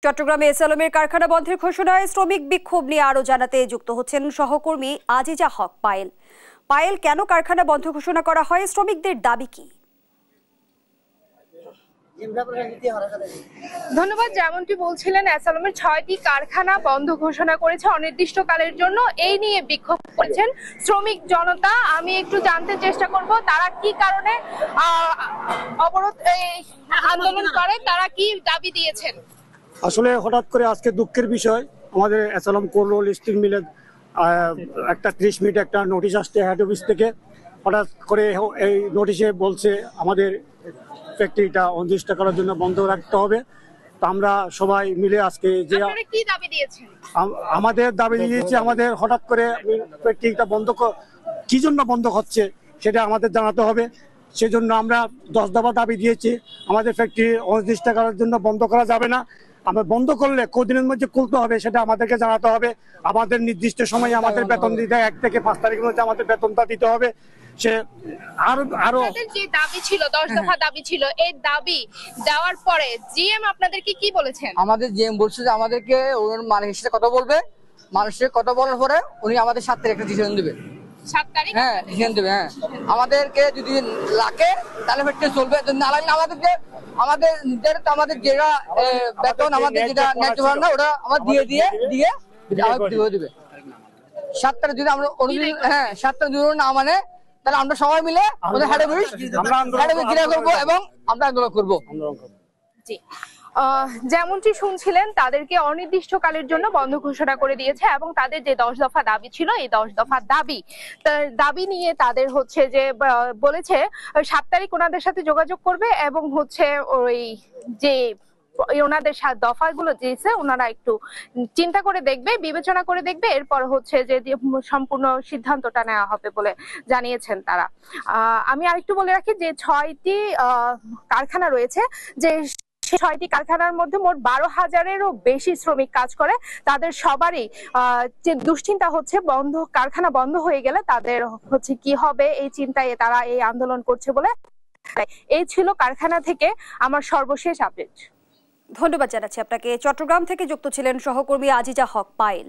চট্টগ্রামে এসএলএমের কারখানা বন্ধের ঘোষণায় শ্রমিক বিক্ষোভ নিয়ে আরো জানাতে যুক্ত হচ্ছেন সহকর্মী আজিজা হক পায়েল। পায়েল, কেন কারখানা বন্ধ ঘোষণা করা হয়, শ্রমিকদের দাবি কি? ধন্যবাদ। যেমনটি বলছিলেন, এসএলএমের ৬টি কারখানা বন্ধ ঘোষণা করেছে অনির্দিষ্টকালের জন্য। এই নিয়ে বিক্ষোভ করেছেন শ্রমিক জনতা। আমি একটু জানতে চেষ্টা করব তারা কি কারণে অবরোধ আন্দোলন করে, তারা কি দাবি দিয়েছেন। আসলে হঠাৎ করে আজকে দুঃখের বিষয়, আমাদের এসএলএম কোল্ড রোল স্টিল মিলে একটা 30 মিনিট একটা নোটিশ আসছে হেড অফিস থেকে। হঠাৎ করে এই নোটিশে বলছে আমাদের ফ্যাক্টরিটা অনির্দিষ্ট করার জন্য বন্ধ রাখতে হবে। তো আমরা সবাই মিলে আজকে যে কি দাবি দিয়েছেন, আমাদের দাবি দিয়েছি, আমাদের হঠাৎ করে ফ্যাক্টরিটা বন্ধ কি জন্য বন্ধ হচ্ছে সেটা আমাদের জানাতে হবে। সেজন্য আমরা 10 দফা দাবি দিয়েছি। আমাদের ফ্যাক্টরি অনির্দিষ্ট করার জন্য বন্ধ করা যাবে না। আমরা বন্ধ করলে কদিনের মধ্যে খুলতে হবে সেটা আমাদেরকে জানাতে হবে। আমাদের নির্দিষ্ট সময়ে আমাদের বেতন দিতে 1 থেকে 5 তারিখের মধ্যে আমাদের বেতনটা দিতে হবে। সে আরো যে দাবি ছিল, 10 দফা দাবি ছিল, এই দাবি দেওয়ার পরে জিএম আপনাদেরকে কি বলেছেন? আমাদের জিএম বলছে যে আমাদেরকে ওর মালিকের সাথে কথা বলবে, মানুষের কথা বলার পরে উনি আমাদের 7 তারিখ একটা ডিসিশন দেবে। 7 তারিখ? হ্যাঁ, ডিসিশন দেবে। হ্যাঁ, আমাদেরকে যদি লাগে তাহলে ফ্যাক্টরি চলবে, না লাগলে আমাদের যেটা বেতন, আমাদের যেটা ন্যায্য ভাড়া না, ওটা আমার দিয়ে আমাদের দিবে। 7 তারিখ যদি আমরা 7 তারিখ যদি না মানে, তাহলে আমরা সবাই মিলে ওদের হেড অফিস করবো এবং আমরা আন্দোলন করবো। জি, যেমনটি শুনছিলেন, তাদেরকে অনির্দিষ্টকালের জন্য বন্ধ ঘোষণা করে দিয়েছে এবং তাদের যে 10 দফা দাবি ছিল, এই 10 দফা দাবি নিয়ে তাদের হচ্ছে যে বলেছে 7 তারিখ ওনাদের সাথে যোগাযোগ করবে এবং হচ্ছে ওই যে ওনাদের দফাগুলো দিয়েছে ওনারা একটু চিন্তা করে দেখবে, বিবেচনা করে দেখবে, এরপর হচ্ছে যে সম্পূর্ণ সিদ্ধান্তটা নেওয়া হবে বলে জানিয়েছেন তারা। আমি আরেকটু বলে রাখি যে 6টি কারখানা রয়েছে, যে 6টি কারখানার মধ্যে মোট 12,000-এরও বেশি শ্রমিক কাজ করে। তাদের সবারই যে দুশ্চিন্তা হচ্ছে কারখানা বন্ধ হয়ে গেলে তাদের হচ্ছে কি হবে, এই চিন্তায় তারা এই আন্দোলন করছে বলে। এই ছিল কারখানা থেকে আমার সর্বশেষ আপডেট। ধন্যবাদ জানাচ্ছি আপনাকে। চট্টগ্রাম থেকে যুক্ত ছিলেন সহকর্মী আজিজা হক পায়েল।